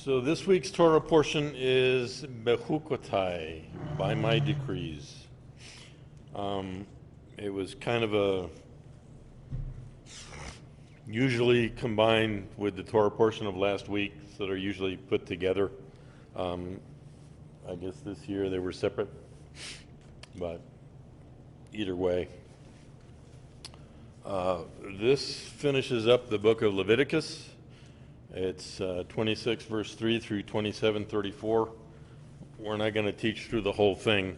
So this week's Torah portion is Bechukotai, by my decrees. It was kind of a usually combined with the Torah portion of last week that are usually put together. I guess this year they were separate, but either way. This finishes up the book of Leviticus. It's 26 verse 3 through 27:34. We're not going to teach through the whole thing,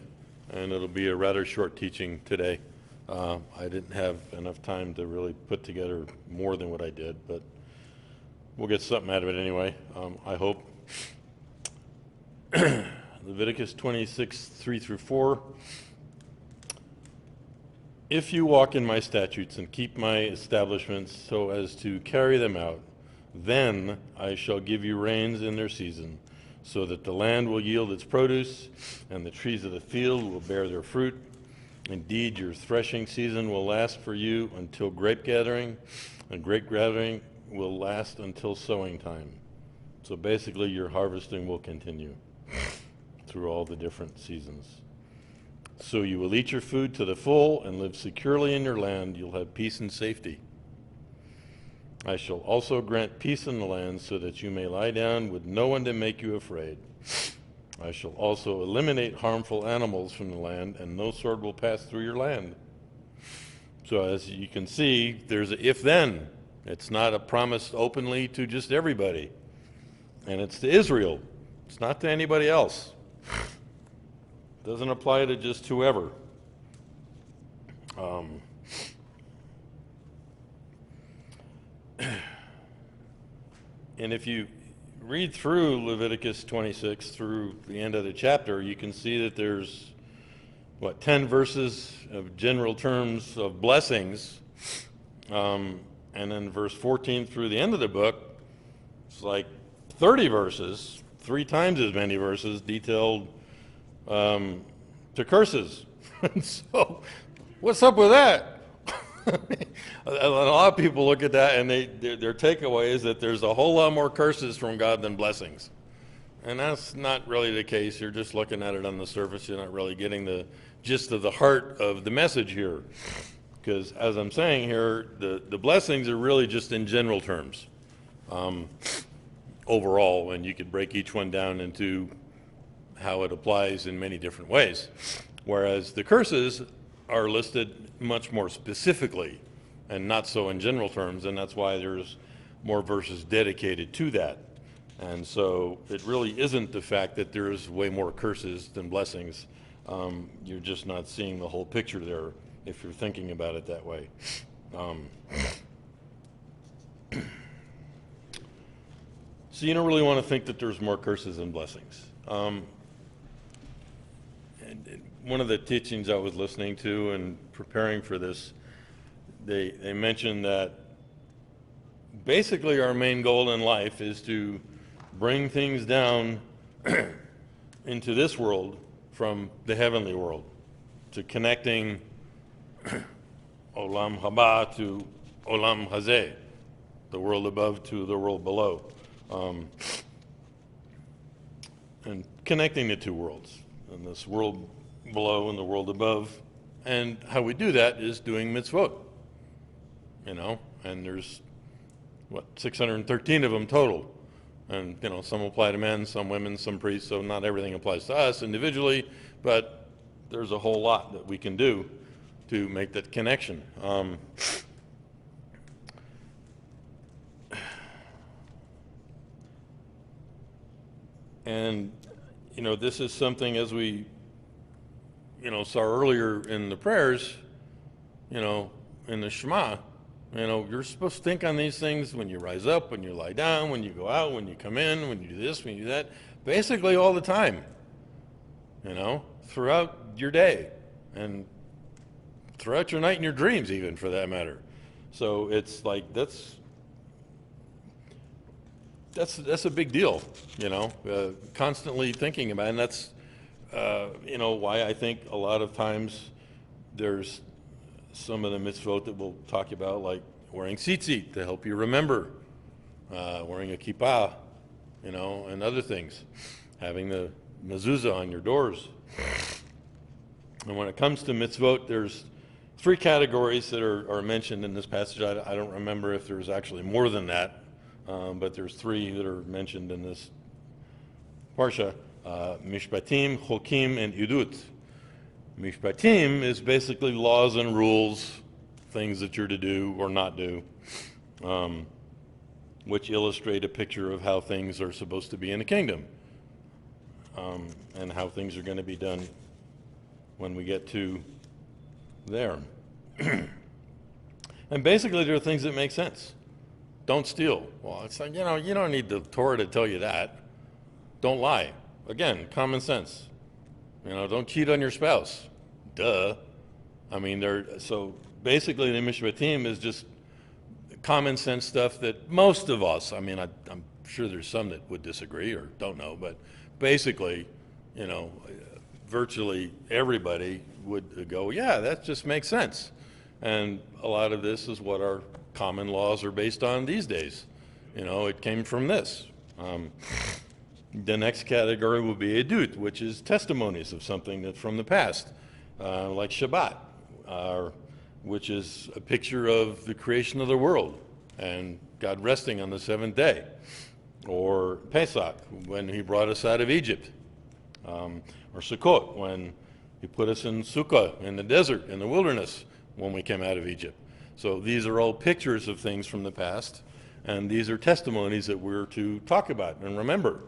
and it'll be a rather short teaching today. I didn't have enough time to really put together more than what I did, but we'll get something out of it anyway, I hope. Leviticus 26, 3 through 4. If you walk in my statutes and keep my establishments so as to carry them out, then I shall give you rains in their season, so that the land will yield its produce, and the trees of the field will bear their fruit. Indeed, your threshing season will last for you until grape gathering, and grape gathering will last until sowing time. So basically, your harvesting will continue through all the different seasons. So you will eat your food to the full and live securely in your land. You'll have peace and safety. I shall also grant peace in the land so that you may lie down with no one to make you afraid. I shall also eliminate harmful animals from the land, and no sword will pass through your land. So as you can see, there's a if-then. It's not a promise openly to just everybody. And it's to Israel. It's not to anybody else. It doesn't apply to just whoever. And if you read through Leviticus 26 through the end of the chapter, you can see that there's, 10 verses of general terms of blessings. And then verse 14 through the end of the book, it's like 30 verses, 3 times as many verses detailed to curses. So what's up with that? A lot of people look at that and their takeaway is that there's a whole lot more curses from God than blessings. And that's not really the case. You're just looking at it on the surface. You're not really getting the gist of the heart of the message here. Because as I'm saying here, the blessings are really just in general terms overall, and you could break each one down into how it applies in many different ways. Whereas the curses are listed much more specifically and not so in general terms, and that's why there's more verses dedicated to that. And so it really isn't the fact that there's way more curses than blessings. You're just not seeing the whole picture there if you're thinking about it that way. So you don't really want to think that there's more curses than blessings. And one of the teachings I was listening to and preparing for this, they mentioned that basically our main goal in life is to bring things down into this world from the heavenly world, to connecting Olam Haba to Olam Hazeh, the world above to the world below, and connecting the two worlds, and this world below and the world above. And how we do that is doing mitzvot, and there's 613 of them total, and some apply to men, some women, some priests, so not everything applies to us individually, but there's a whole lot that we can do to make that connection. And this is something, as we saw earlier in the prayers, in the Shema, you're supposed to think on these things when you rise up, when you lie down, when you go out, when you come in, when you do this, when you do that, basically all the time, throughout your day and throughout your night and your dreams even, for that matter. So it's like, that's a big deal, constantly thinking about it. And that's why I think a lot of times there's some of the mitzvot that we'll talk about, like wearing tzitzit to help you remember, wearing a kippah, and other things, having the mezuzah on your doors. And when it comes to mitzvot, there's three categories that are mentioned in this passage. I don't remember if there's actually more than that, but there's three that are mentioned in this parsha: mishpatim, chokim, and idut. Mishpatim is basically laws and rules, things that you're to do or not do, which illustrate a picture of how things are supposed to be in the kingdom, and how things are going to be done when we get to there. And basically, there are things that make sense. Don't steal. Well, it's like, you don't need the Torah to tell you that. Don't lie. Again, common sense. Don't cheat on your spouse. Duh. So basically the Mishpatim is just common sense stuff that most of us, I'm sure there's some that would disagree or don't know, but basically, virtually everybody would go, yeah, that just makes sense. And a lot of this is what our common laws are based on these days. It came from this. The next category will be edut, which is testimonies of something that's from the past, like Shabbat, which is a picture of the creation of the world and God resting on the seventh day, or Pesach, when he brought us out of Egypt, or Sukkot, when he put us in Sukkah, in the desert, in the wilderness, when we came out of Egypt. So these are all pictures of things from the past, and these are testimonies that we're to talk about and remember.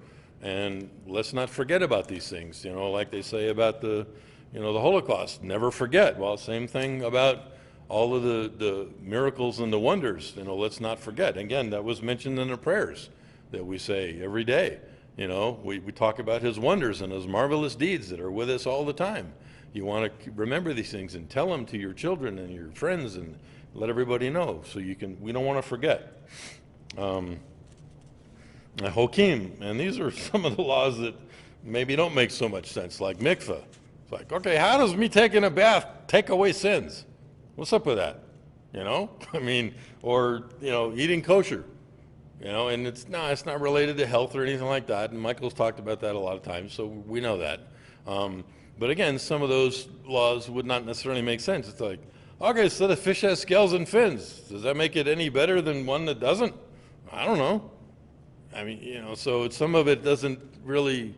And let's not forget about these things, like they say about the Holocaust, never forget. Well, same thing about all of the miracles and the wonders, let's not forget. Again, that was mentioned in the prayers that we say every day. We talk about his wonders and his marvelous deeds that are with us all the time. You want to remember these things and tell them to your children and your friends and let everybody know, so we don't want to forget. Hokim, and these are some of the laws that maybe don't make so much sense, like mikveh. It's like, okay, how does me taking a bath take away sins? What's up with that? Or eating kosher. And it's not related to health or anything like that. And Michael's talked about that a lot of times, so we know that. But again, some of those laws would not necessarily make sense. It's like, okay, so the fish has scales and fins. Does that make it any better than one that doesn't? I don't know. So some of it doesn't really,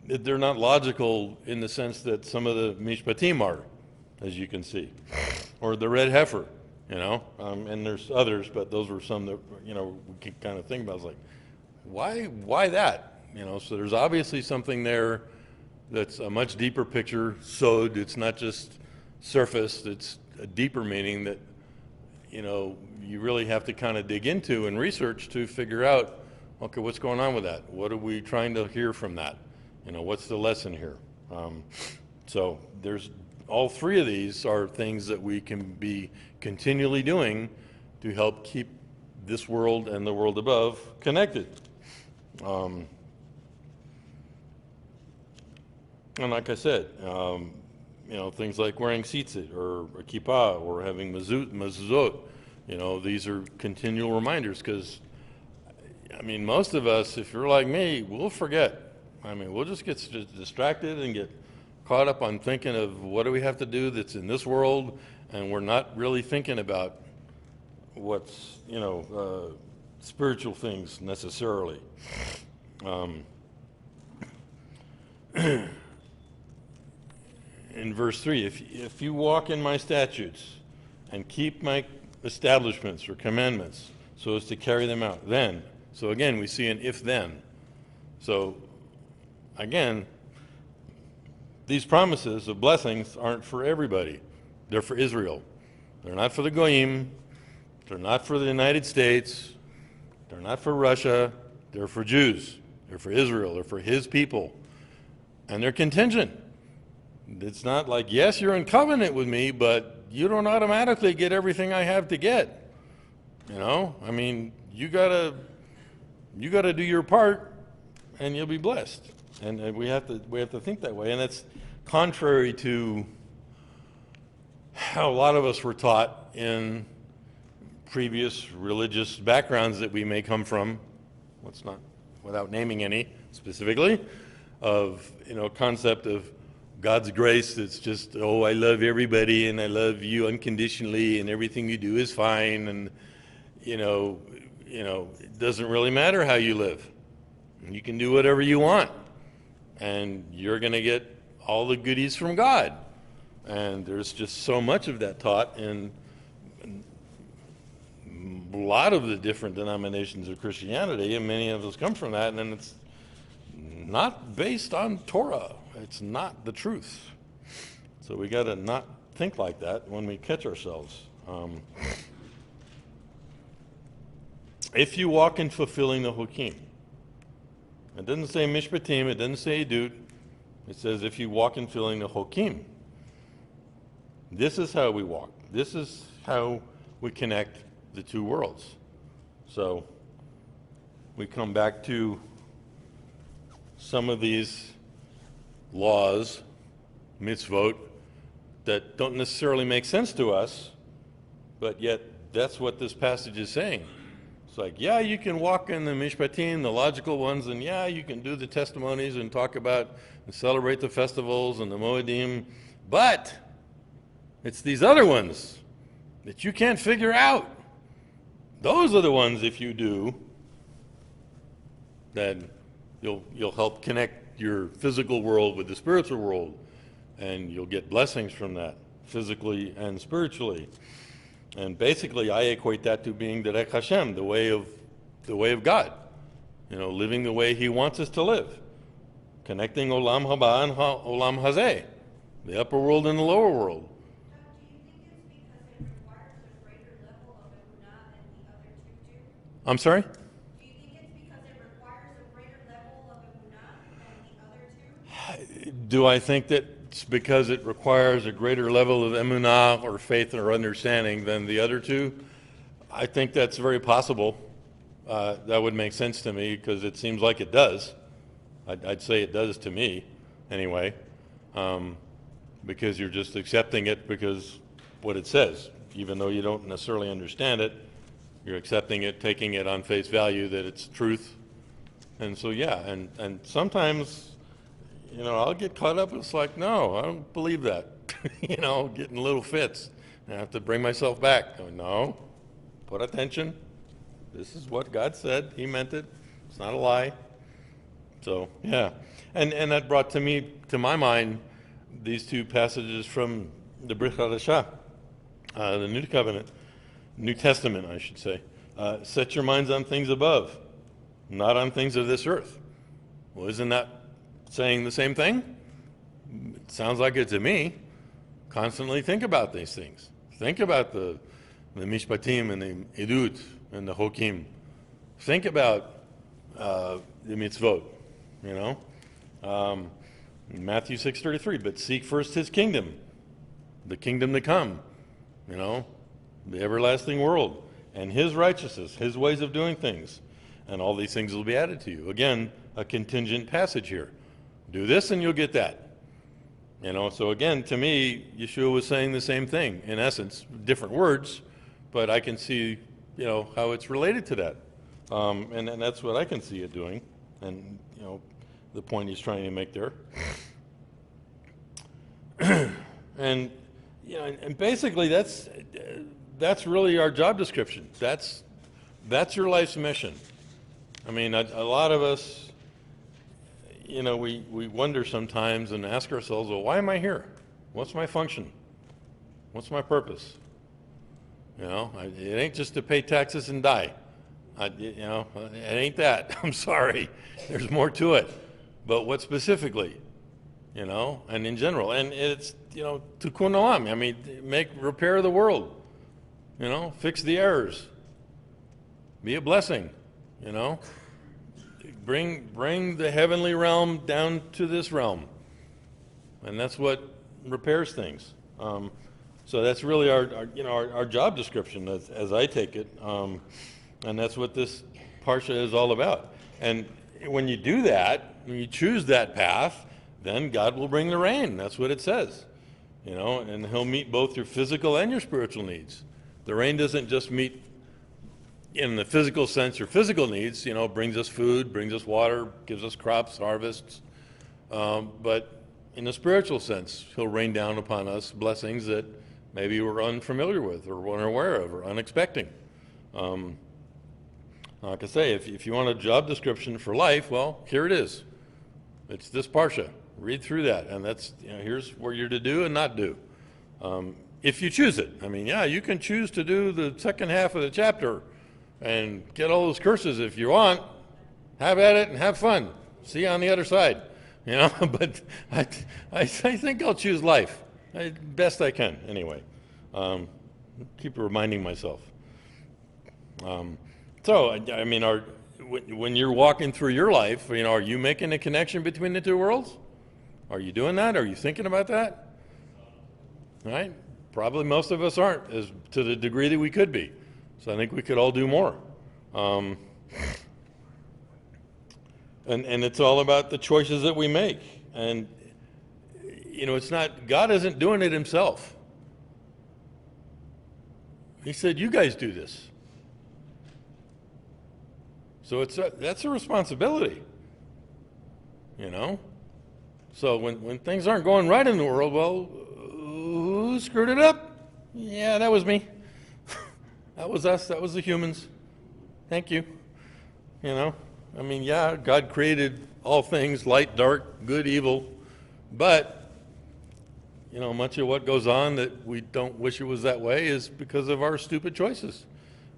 they're not logical in the sense that some of the mishpatim are, as you can see. Or the red heifer, and there's others, but those were some that, we can kind of think about. It's like, why that? So there's obviously something there that's a much deeper picture, sod. It's not just surface, it's a deeper meaning that, you really have to kind of dig into and research to figure out, okay, what's going on with that? What are we trying to hear from that? What's the lesson here? So there's all three of these are things that we can be continually doing to help keep this world and the world above connected. And like I said, things like wearing tzitzit or a kippah or having mezuzot, these are continual reminders, because most of us, if you're like me, we'll forget. We'll just get distracted and get caught up on thinking of what do we have to do that's in this world, and we're not really thinking about what's, spiritual things necessarily. In verse 3, if you walk in my statutes and keep my establishments or commandments so as to carry them out, then. So again, we see an if-then. So again, these promises of blessings aren't for everybody. They're for Israel. They're not for the Goyim. They're not for the United States. They're not for Russia. They're for Jews. They're for Israel. They're for his people. And they're contingent. It's not like, yes, you're in covenant with me, but you don't automatically get everything I have to get. You gotta do your part, and you'll be blessed. And we have to think that way, and that's contrary to how a lot of us were taught in previous religious backgrounds that we may come from. Let's not without naming any specifically, of, concept of God's grace that's just, oh, I love everybody and I love you unconditionally and everything you do is fine, and, it doesn't really matter how you live. You can do whatever you want and you're going to get all the goodies from God. And there's just so much of that taught in a lot of the different denominations of Christianity, and many of us come from that, and it's not based on Torah. It's not the truth. So we got to not think like that when we catch ourselves. If you walk in fulfilling the Hokim, it doesn't say Mishpatim, it doesn't say Edut, it says if you walk in fulfilling the Hokim. This is how we walk. This is how we connect the two worlds. So we come back to some of these laws, mitzvot, that don't necessarily make sense to us, but yet that's what this passage is saying. It's like, yeah, you can walk in the mishpatim, the logical ones, and yeah, you can do the testimonies and talk about and celebrate the festivals and the moedim, but it's these other ones that you can't figure out. Those are the ones, if you do, then you'll help connect your physical world with the spiritual world, and you'll get blessings from that, physically and spiritually. And basically, I equate that to being Derech Hashem, the way of God, living the way He wants us to live, connecting Olam Haba and Olam Hazeh, the upper world and the lower world. I'm sorry? Do you think it's because it requires a greater level of emunah than the other two? Do I think that it's because it requires a greater level of emunah or faith or understanding than the other two? I think that's very possible. That would make sense to me because it seems like it does. I'd say it does to me anyway, because you're just accepting it because what it says, even though you don't necessarily understand it. You're accepting it, taking it on face value that it's truth. And so, yeah, and sometimes, I'll get caught up. It's like, no, I don't believe that. Getting little fits. I have to bring myself back. Go, no, put attention. This is what God said. He meant it. It's not a lie. So, yeah. And that brought to my mind, these two passages from the Brit Hadashah, the New Covenant. New Testament, I should say. Set your minds on things above, not on things of this earth. Well, isn't that saying the same thing? It sounds like it to me. Constantly think about these things. Think about the mishpatim and the edut and the hokim. Think about the mitzvot, Matthew 6:33, but seek first His kingdom, the kingdom to come, the everlasting world, and His righteousness, His ways of doing things, and all these things will be added to you. Again, a contingent passage here. Do this and you'll get that. So again, to me, Yeshua was saying the same thing, in essence, different words, but I can see, how it's related to that. And that's what I can see it doing, and, the point he's trying to make there. And basically that's really our job description. That's your life's mission. I mean, a lot of us, we wonder sometimes and ask ourselves, well, why am I here? What's my function? What's my purpose? It ain't just to pay taxes and die. It ain't that. I'm sorry. There's more to it. But what specifically? And in general. And it's, tikkun olam. I mean, repair the world. Fix the errors. Be a blessing, Bring the heavenly realm down to this realm. And that's what repairs things. So that's really our job description as I take it. And that's what this Parsha is all about. And when you do that, when you choose that path, then God will bring the rain. That's what it says. And He'll meet both your physical and your spiritual needs. The rain doesn't just meet, in the physical sense, your physical needs, brings us food, brings us water, gives us crops, harvests. But in the spiritual sense, he'll rain down upon us blessings that maybe we're unfamiliar with or unaware of or unexpecting. Like I say, if you want a job description for life, well, here it is. It's this parsha. Read through that, and that's here's what you're to do and not do. If you choose it. I mean, yeah, you can choose to do the second half of the chapter and get all those curses if you want. Have at it and have fun. See you on the other side. But I think I'll choose life. Best I can, anyway. Keep reminding myself. So, I mean, when you're walking through your life, are you making a connection between the two worlds? Are you doing that? Are you thinking about that? Right? Probably most of us aren't, as to the degree that we could be. So I think we could all do more. And it's all about the choices that we make. And, it's not, God isn't doing it himself. He said, you guys do this. So that's a responsibility, So when things aren't going right in the world, well, who screwed it up? Yeah, that was me. That was us. That was the humans. Thank you. I mean, yeah, God created all things, light, dark, good, evil, but, much of what goes on that we don't wish it was that way is because of our stupid choices.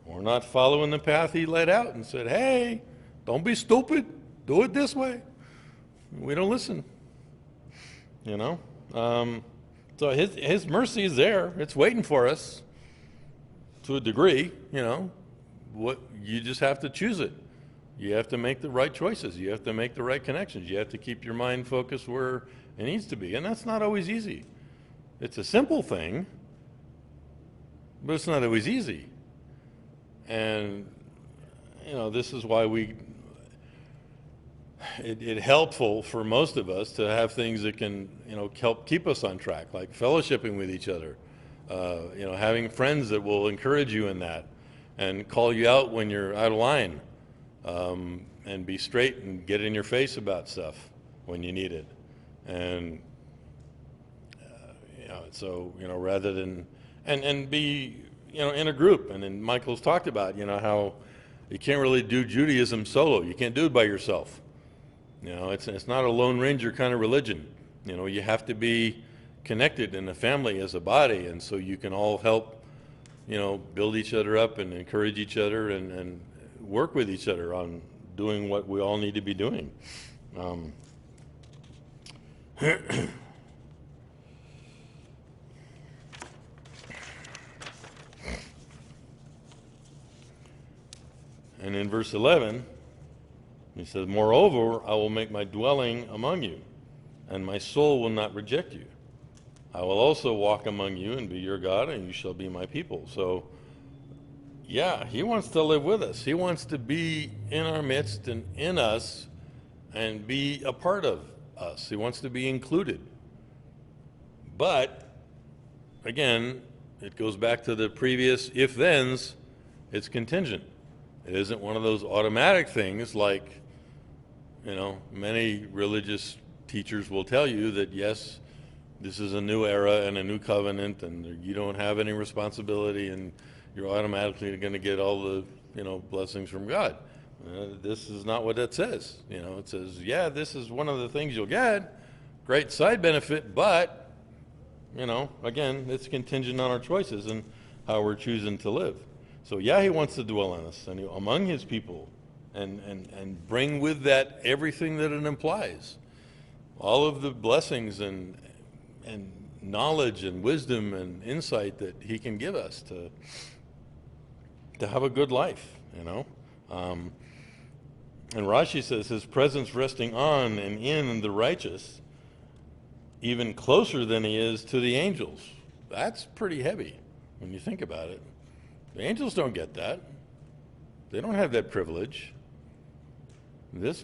We're not following the path he laid out and said, hey, don't be stupid. Do it this way. We don't listen. So his mercy is there. It's waiting for us to a degree, What you just have to choose it. You have to make the right choices. You have to make the right connections. You have to keep your mind focused where it needs to be. And that's not always easy. It's a simple thing, but it's not always easy. And, this is why it's helpful for most of us to have things that can, help keep us on track, like fellowshipping with each other, having friends that will encourage you in that and call you out when you're out of line, and be straight and get in your face about stuff when you need it. And, rather than, and be, in a group. And then Michael's talked about, how you can't really do Judaism solo. You can't do it by yourself. It's not a Lone Ranger kind of religion. You have to be connected in a family as a body, and so you can all help, build each other up and encourage each other and work with each other on doing what we all need to be doing. And in verse 11, he says, moreover, I will make my dwelling among you, and my soul will not reject you. I will also walk among you and be your God, and you shall be my people. So, yeah, he wants to live with us. He wants to be in our midst and in us and be a part of us. He wants to be included. But, again, it goes back to the previous if-thens. It's contingent. It isn't one of those automatic things like, many religious teachers will tell you that, yes, this is a new era and a new covenant and you don't have any responsibility and you're automatically going to get all the, blessings from God. This is not what that says. It says, yeah, this is one of the things you'll get, great side benefit, but, again, it's contingent on our choices and how we're choosing to live. So yeah, he wants to dwell on us and among his people and bring with that everything that it implies. All of the blessings and knowledge and wisdom and insight that he can give us to have a good life, And Rashi says his presence resting on and in the righteous, even closer than he is to the angels. That's pretty heavy when you think about it. The angels don't get that. They don't have that privilege. This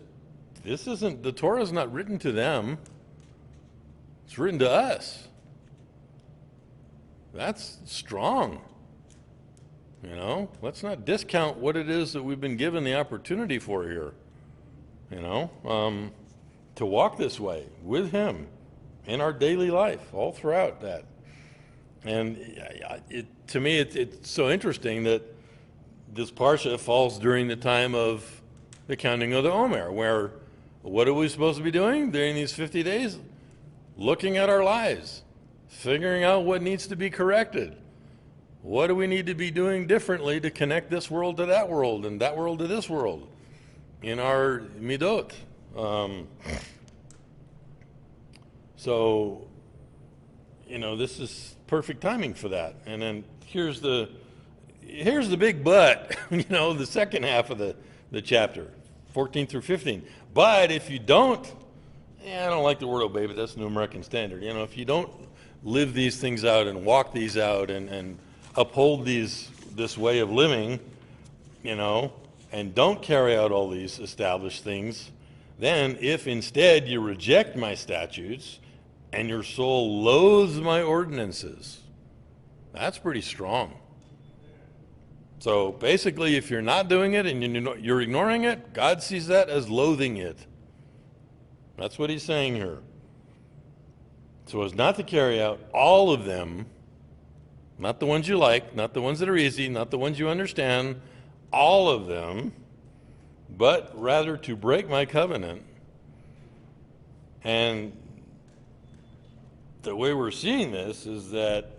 isn't, the Torah is not written to them. It's written to us. That's strong. You know, let's not discount what it is that we've been given the opportunity for here. You know, to walk this way with Him in our daily life, all throughout that. And to me, it's so interesting that this parsha falls during the time of the counting of the Omer, where what are we supposed to be doing during these 50 days? Looking at our lives, figuring out what needs to be corrected. What do we need to be doing differently to connect this world to that world and that world to this world in our midot? So, you know, this is perfect timing for that. And then here's the big but, you know, the second half of the chapter, 14 through 15. But if you don't, I don't like the word obey, but that's New American Standard. You know, if you don't live these things out and walk these out and uphold this way of living, you know, and don't carry out all these established things, then if instead you reject my statutes and your soul loathes my ordinances, that's pretty strong. So basically, if you're not doing it and you're ignoring it, God sees that as loathing it. That's what he's saying here. So as not to carry out all of them, not the ones you like, not the ones that are easy, not the ones you understand, all of them, but rather to break my covenant. And the way we're seeing this is that,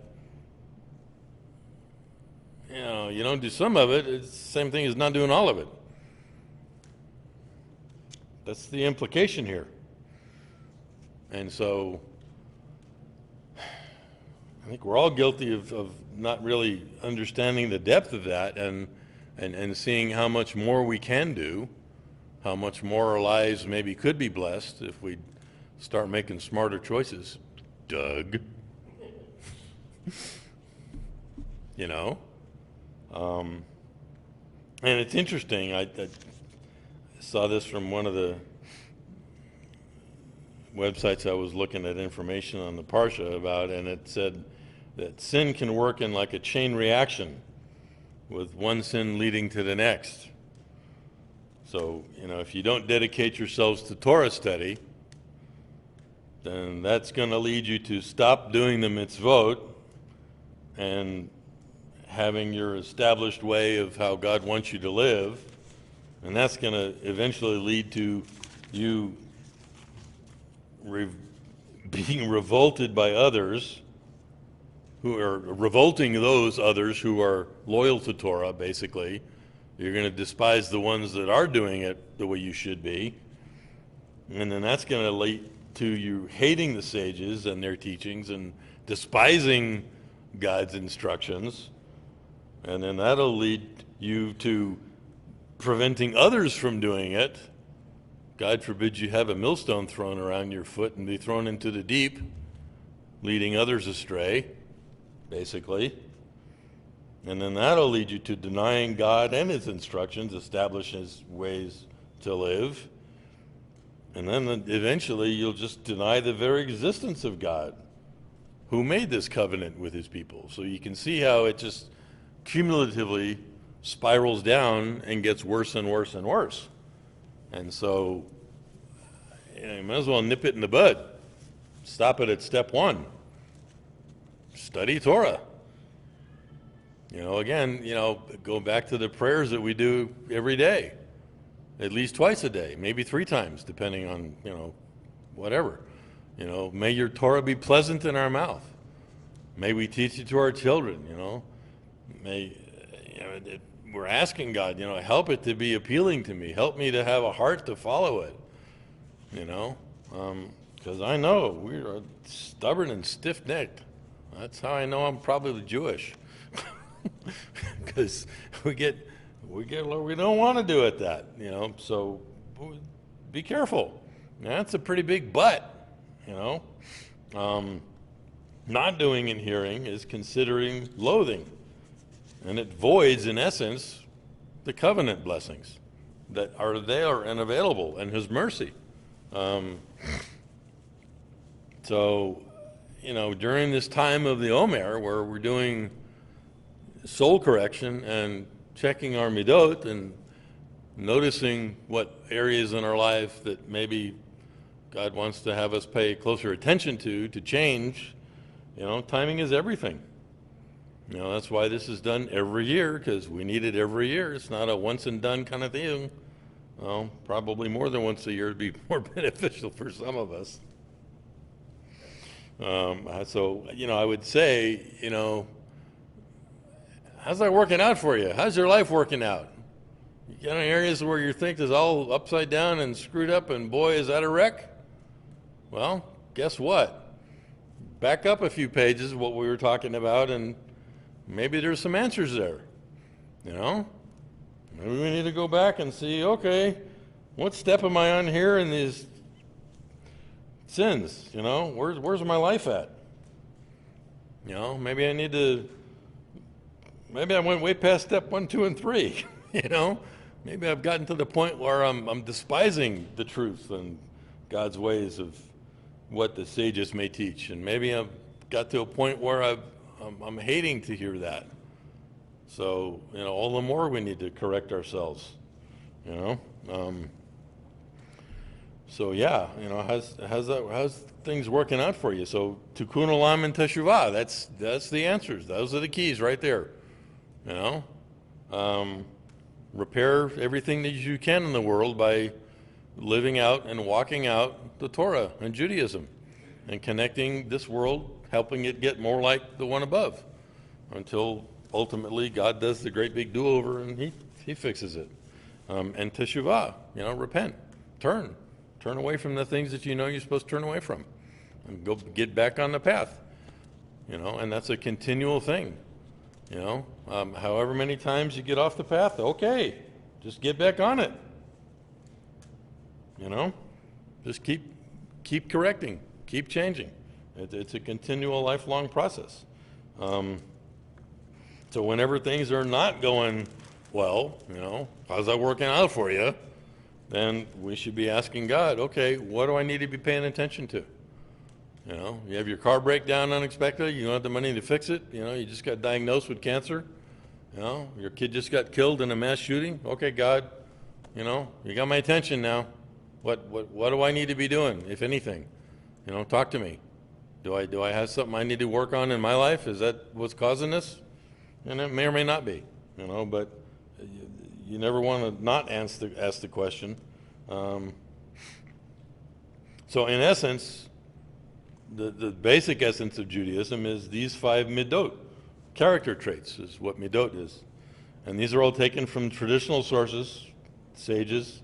you know, you don't do some of it, it's the same thing as not doing all of it. That's the implication here. And so I think we're all guilty of not really understanding the depth of that and seeing how much more we can do, how much more our lives maybe could be blessed if we start making smarter choices. Doug. You know? And it's interesting, I saw this from one of the websites I was looking at information on the Parsha about, and it said that sin can work in like a chain reaction, with one sin leading to the next. So, you know, if you don't dedicate yourselves to Torah study, then that's going to lead you to stop doing the mitzvot and having your established way of how God wants you to live, and that's going to eventually lead to you being revolted by others who are revolting those others who are loyal to Torah, basically. You're going to despise the ones that are doing it the way you should be. And then that's going to lead to you hating the sages and their teachings and despising God's instructions. And then that'll lead you to preventing others from doing it. God forbid you have a millstone thrown around your foot and be thrown into the deep, leading others astray, basically. And then that'll lead you to denying God and his instructions, establish his ways to live. And then eventually you'll just deny the very existence of God, who made this covenant with his people. So you can see how it just cumulatively spirals down and gets worse and worse and worse. And so, you know, you might as well nip it in the bud. Stop it at step one. Study Torah. You know, again, you know, go back to the prayers that we do every day, at least twice a day, maybe 3 times, depending on, you know, whatever. You know, may your Torah be pleasant in our mouth. May we teach it to our children, you know. May, you know, we're asking God, you know, help it to be appealing to me. Help me to have a heart to follow it, you know. Because I know we are stubborn and stiff-necked. That's how I know I'm probably Jewish. Because we don't want to do it that, you know. So be careful. That's a pretty big but, you know. Not doing and hearing is considering loathing. And it voids, in essence, the covenant blessings that are there and available, and his mercy. So, you know, during this time of the Omer, where we're doing soul correction and checking our midot and noticing what areas in our life that maybe God wants to have us pay closer attention to change. Timing is everything. That's why this is done every year, because we need it every year. It's not a once and done kind of thing. Well, probably more than once a year would be more beneficial for some of us. So, I would say, how's that working out for you? How's your life working out? You got any areas where you think is all upside down and screwed up, and boy, is that a wreck? Well, guess what? Back up a few pages, what we were talking about, and maybe there's some answers there. Maybe we need to go back and see, okay, what step am I on here in these sins? Where's my life at? Maybe I went way past step 1, 2, and 3. Maybe I've gotten to the point where I'm despising the truth and God's ways of what the sages may teach, and maybe I've got to a point where I'm hating to hear that. So all the more we need to correct ourselves. So yeah, how's things working out for you? So tikkun olam and teshuvah, that's the answers. Those are the keys right there. Repair everything that you can in the world by living out and walking out the Torah and Judaism, and connecting this world, helping it get more like the one above, until ultimately God does the great big do-over and he fixes it. And teshuvah, repent, turn away from the things that you're supposed to turn away from, and go get back on the path. And that's a continual thing. However many times you get off the path, okay, just get back on it. Just keep correcting, keep changing. It's a continual, lifelong process. So whenever things are not going well, how's that working out for you? Then we should be asking God, okay, what do I need to be paying attention to? You have your car break down unexpectedly, you don't have the money to fix it, you just got diagnosed with cancer, your kid just got killed in a mass shooting. Okay, God, you got my attention now. What do I need to be doing, if anything? Talk to me. Do I have something I need to work on in my life? Is that what's causing this? And it may or may not be, but you never want to not ask the question. So in essence, the basic essence of Judaism is these 5 midot, character traits is what midot is. And these are all taken from traditional sources, sages.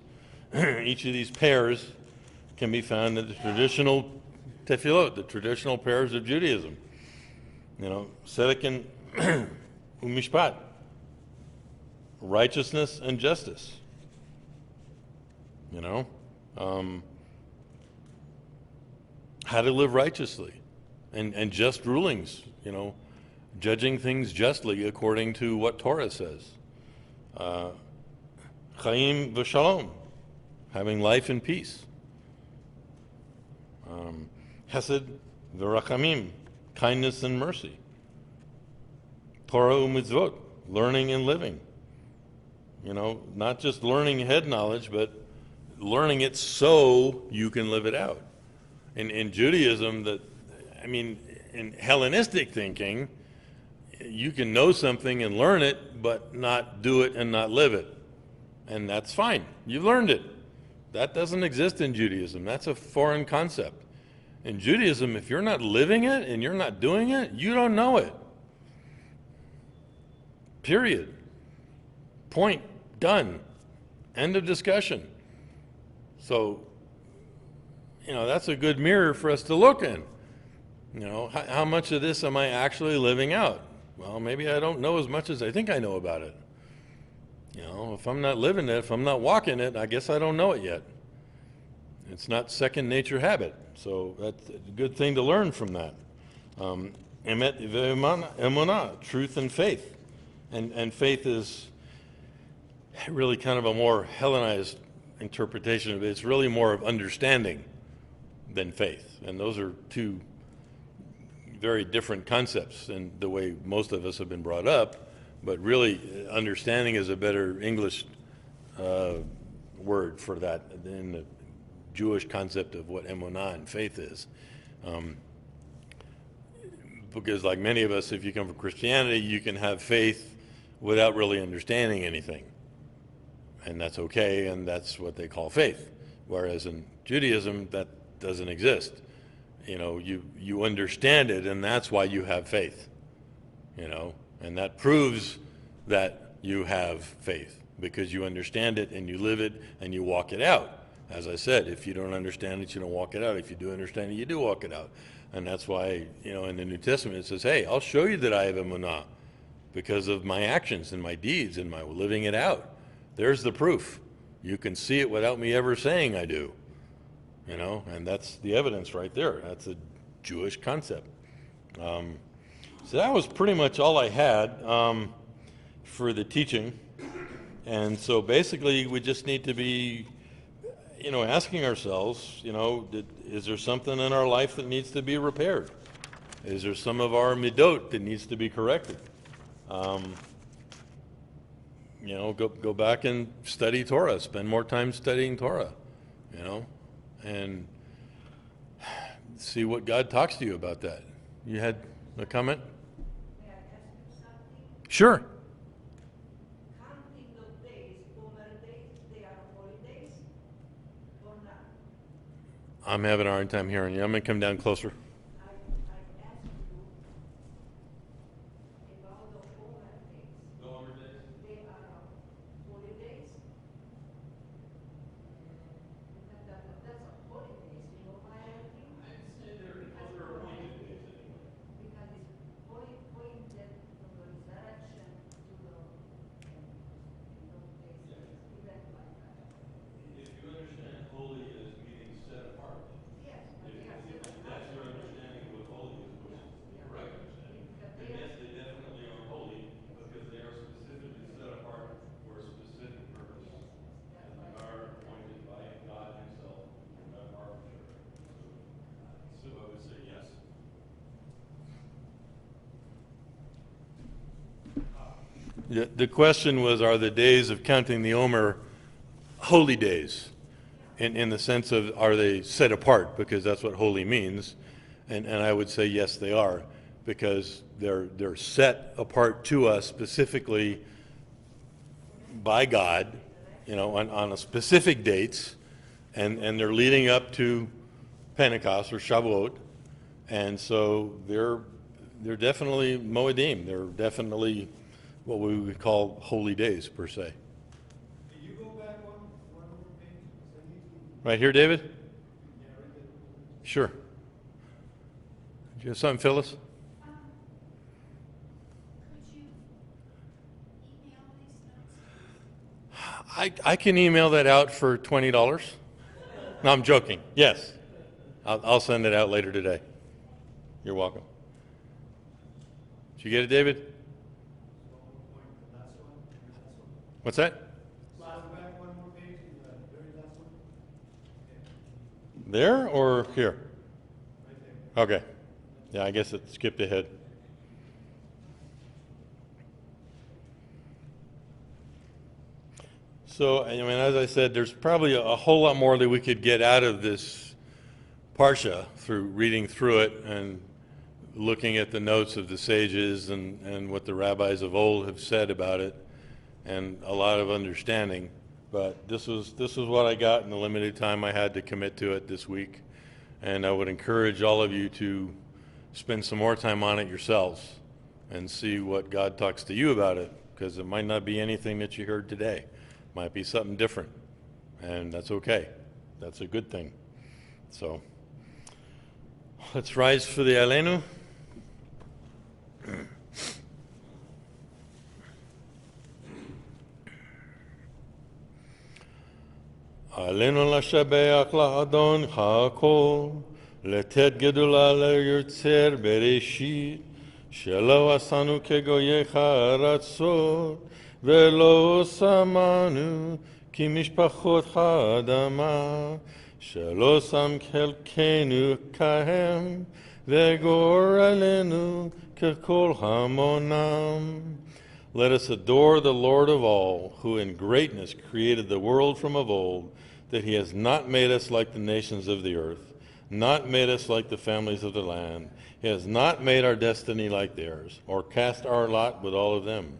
Each of these pairs can be found in the traditional tefillot, the traditional prayers of Judaism. Tzedek and umishpat, righteousness and justice. How to live righteously, and just rulings. Judging things justly according to what Torah says. Chaim v'shalom, having life and peace. Chesed v'rachamim, kindness and mercy. Torah u'mitzvot, learning and living. Not just learning head knowledge, but learning it so you can live it out. In Judaism, in Hellenistic thinking, you can know something and learn it, but not do it and not live it. And that's fine. You've learned it. That doesn't exist in Judaism. That's a foreign concept. In Judaism, if you're not living it and you're not doing it, you don't know it. Period. Point. Done. End of discussion. So, that's a good mirror for us to look in. How much of this am I actually living out? Well, maybe I don't know as much as I think I know about it. If I'm not living it, if I'm not walking it, I guess I don't know it yet. It's not second nature habit. So that's a good thing to learn from that. Emet ve'emunah, truth and faith. And faith is really kind of a more Hellenized interpretation of it. It's really more of understanding than faith. And those are two very different concepts in the way most of us have been brought up. But really, understanding is a better English word for that in the Jewish concept of what emunah and faith is. Because like many of us, if you come from Christianity, you can have faith without really understanding anything. And that's okay, and that's what they call faith. Whereas in Judaism, that doesn't exist. You understand it, and that's why you have faith. And that proves that you have faith, because you understand it, and you live it, and you walk it out. As I said, if you don't understand it, you don't walk it out. If you do understand it, you do walk it out. And that's why, in the New Testament, it says, hey, I'll show you that I have emunah because of my actions and my deeds and my living it out. There's the proof. You can see it without me ever saying I do. And that's the evidence right there. That's a Jewish concept. So that was pretty much all I had for the teaching. And so basically, we just need to be asking ourselves, is there something in our life that needs to be repaired? Is there some of our midot that needs to be corrected? Go back and study Torah. Spend more time studying Torah, and see what God talks to you about that. You had a comment? May I ask you something? Sure. Counting the days, Omer days, they are holy days or not? I'm having a hard time hearing you. I'm going to come down closer. I asked you about the Omer days. The Omer days? They are holy days? That's a holy days, why I think? I'd say they're appointed days anyway. Because it's pointed from the resurrection to the in those days, event like that. If you understand holy as meaning set apart, Yes, but if they are set apart. that's your understanding of what holy is, which is the correct understanding, then yes, they definitely are holy because they are specifically set apart for a specific purpose. And they are appointed by God Himself and not arbitrary. So I would say yes. The question was, are the days of counting the Omer holy days? In the sense of, are they set apart? Because that's what holy means. And I would say yes, they are, because they're set apart to us specifically by God, on a specific dates, and they're leading up to Pentecost or Shavuot, and so they're definitely moedim. They're definitely what we would call holy days per se. Can you go back one more page? Because I need to. Right here, David? Yeah, right there. Sure. Do you have something, Phyllis? Could you email these notes? I can email that out for $20. No, I'm joking. Yes. I'll send it out later today. You're welcome. Did you get it, David? What's that? Go back one more page, the very last one. There or here? Right there. Okay. Yeah, I guess it skipped ahead. So, as I said, there's probably a whole lot more that we could get out of this Parsha through reading through it and looking at the notes of the sages and what the rabbis of old have said about it, and a lot of understanding. But this was what I got in the limited time I had to commit to it this week. And I would encourage all of you to spend some more time on it yourselves and see what God talks to you about it, because it might not be anything that you heard today. It might be something different, and that's okay. That's a good thing. So let's rise for the Aleinu. עלינו לשבח לאדון הכל, לתת גדולה ליוצר בראשית, שלא עשנו כגוייך ארצות, ולא שמנו כמשפחות האדמה, שלא שם חלקנו כהם, וגורלנו ככל המונם. Let us adore the Lord of all, who in greatness created the world from of old, that he has not made us like the nations of the earth, not made us like the families of the land. He has not made our destiny like theirs, or cast our lot with all of them.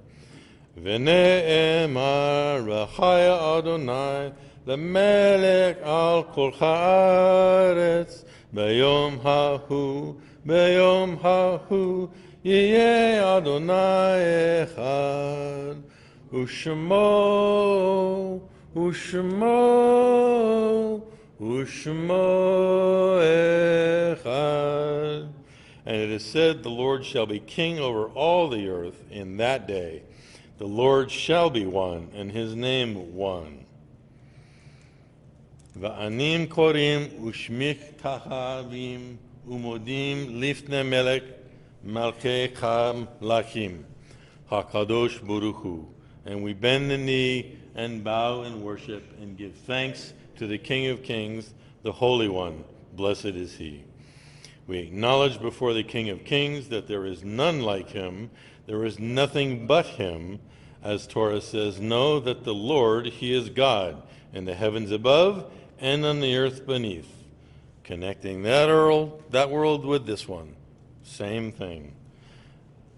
V'ne'emar v'chaya Adonai lemelech al kol haaretz b'yom hahu yeh Adonai echad u'shmo echad. And it is said, the Lord shall be king over all the earth in that day. The Lord shall be one, and his name one. Va'anim korim ushmich tachavim umodim lifne melech malchei lachim hakadosh baruch hu. And we bend the knee and bow in worship and give thanks to the King of Kings, the Holy One. Blessed is he. We acknowledge before the King of Kings that there is none like him, there is nothing but him. As Torah says, know that the Lord, he is God, in the heavens above and on the earth beneath. Connecting that world with this one, same thing.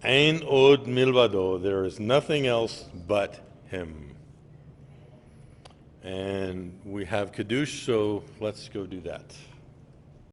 Ein od milvado, there is nothing else but him. And we have Kiddush, so let's go do that.